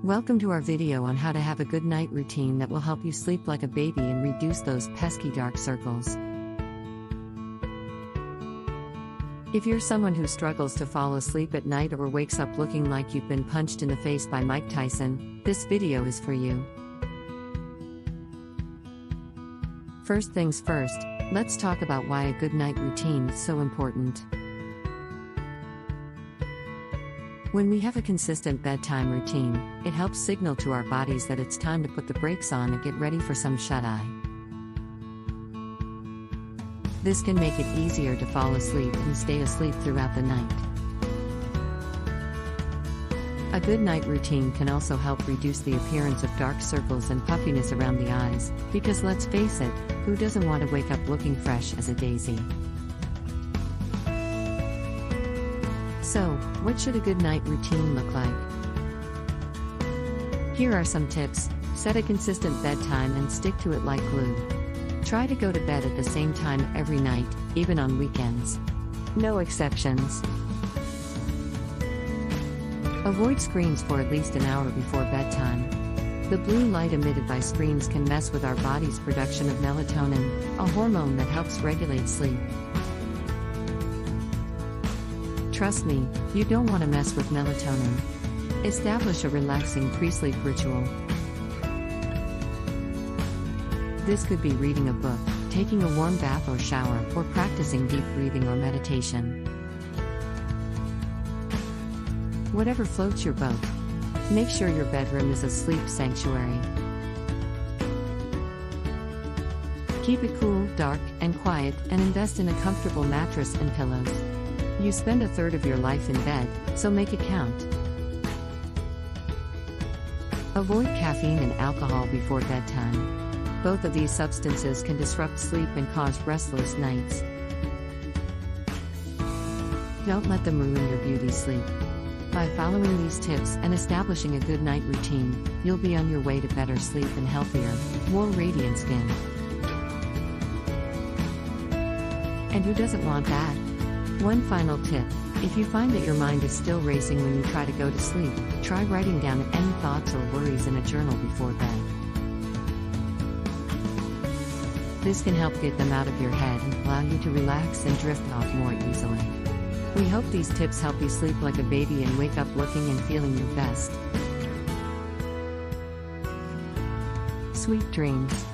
Welcome to our video on how to have a good night routine that will help you sleep like a baby and reduce those pesky dark circles. If you're someone who struggles to fall asleep at night or wakes up looking like you've been punched in the face by Mike Tyson, this video is for you. First things first, let's talk about why a good night routine is so important. When we have a consistent bedtime routine, it helps signal to our bodies that it's time to put the brakes on and get ready for some shut-eye. This can make it easier to fall asleep and stay asleep throughout the night. A good night routine can also help reduce the appearance of dark circles and puffiness around the eyes, because let's face it, who doesn't want to wake up looking fresh as a daisy? So, what should a good night routine look like? Here are some tips. Set a consistent bedtime and stick to it like glue. Try to go to bed at the same time every night, even on weekends. No exceptions. Avoid screens for at least an hour before bedtime. The blue light emitted by screens can mess with our body's production of melatonin, a hormone that helps regulate sleep. Trust me, you don't want to mess with melatonin. Establish a relaxing pre-sleep ritual. This could be reading a book, taking a warm bath or shower, or practicing deep breathing or meditation. Whatever floats your boat. Make sure your bedroom is a sleep sanctuary. Keep it cool, dark, and quiet, and invest in a comfortable mattress and pillows. You spend a third of your life in bed, so make it count. Avoid caffeine and alcohol before bedtime. Both of these substances can disrupt sleep and cause restless nights. Don't let them ruin your beauty sleep. By following these tips and establishing a good night routine, you'll be on your way to better sleep and healthier, more radiant skin. And who doesn't want that? One final tip: if you find that your mind is still racing when you try to go to sleep, try writing down any thoughts or worries in a journal before bed. This can help get them out of your head and allow you to relax and drift off more easily. We hope these tips help you sleep like a baby and wake up looking and feeling your best. Sweet dreams.